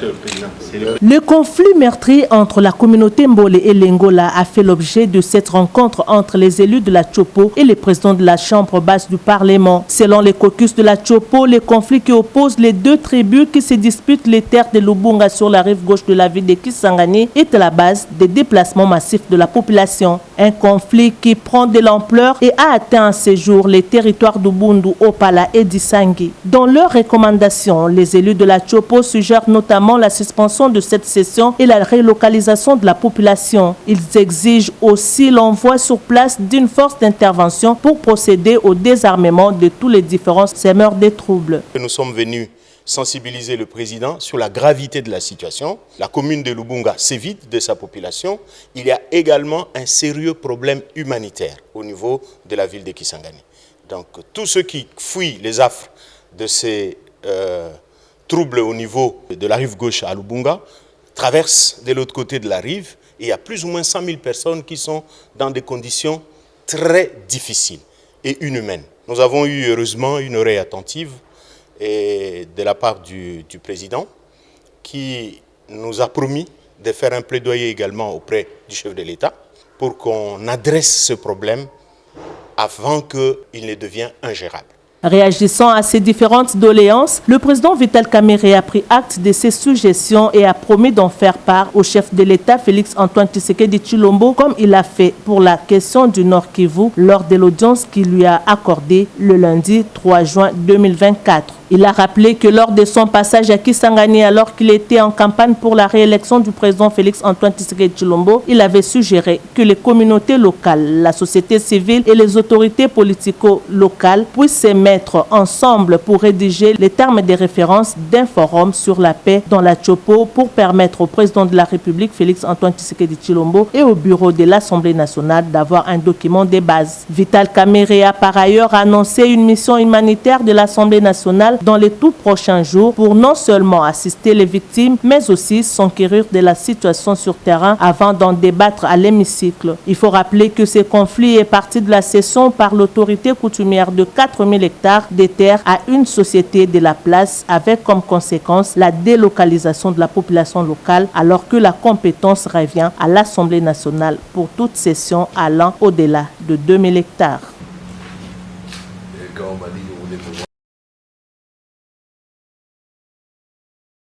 Monsieur le Président. Le conflit meurtrier entre la communauté Mbole et Lengola a fait l'objet de cette rencontre entre les élus de la Tchopo et les présidents de la Chambre basse du Parlement. Selon les caucus de la Tchopo, les conflits qui opposent les deux tribus qui se disputent les terres de Lubunga sur la rive gauche de la ville de Kisangani est à la base des déplacements massifs de la population. Un conflit qui prend de l'ampleur et a atteint à ce jour les territoires d'Ubundu, Opala et d'Isangi. Dans leurs recommandations, les élus de la Tchopo suggèrent notamment la suspension de cette session et la relocalisation de la population. Ils exigent aussi l'envoi sur place d'une force d'intervention pour procéder au désarmement de tous les différents semeurs de troubles. Nous sommes venus sensibiliser le président sur la gravité de la situation. La commune de Lubunga s'évide de sa population. Il y a également un sérieux problème humanitaire au niveau de la ville de Kisangani. Donc tous ceux qui fuient les affres de ces troubles au niveau de la rive gauche à Lubunga traversent de l'autre côté de la rive et il y a plus ou moins 100 000 personnes qui sont dans des conditions très difficiles et inhumaines. Nous avons eu heureusement une oreille attentive et de la part du président qui nous a promis de faire un plaidoyer également auprès du chef de l'État pour qu'on adresse ce problème avant qu'il ne devienne ingérable. Réagissant à ces différentes doléances, le président Vital Kamerhe a pris acte de ces suggestions et a promis d'en faire part au chef de l'État Félix Antoine Tshisekedi Tshilombo, comme il a fait pour la question du Nord Kivu lors de l'audience qu'il lui a accordée le lundi 3 juin 2024. Il a rappelé que lors de son passage à Kisangani, alors qu'il était en campagne pour la réélection du président Félix Antoine Tshisekedi Tshilombo, il avait suggéré que les communautés locales, la société civile et les autorités politico-locales puissent se mettre ensemble pour rédiger les termes de référence d'un forum sur la paix dans la Tchopo pour permettre au président de la République Félix Antoine Tshisekedi Tshilombo et au bureau de l'Assemblée nationale d'avoir un document de base. Vital Kamerhe a par ailleurs annoncé une mission humanitaire de l'Assemblée nationale dans les tout prochains jours pour non seulement assister les victimes, mais aussi s'enquérir de la situation sur terrain avant d'en débattre à l'hémicycle. Il faut rappeler que ce conflit est parti de la cession par l'autorité coutumière de 4000 hectares de terres à une société de la place avec comme conséquence la délocalisation de la population locale alors que la compétence revient à l'Assemblée nationale pour toute cession allant au-delà de 2000 hectares.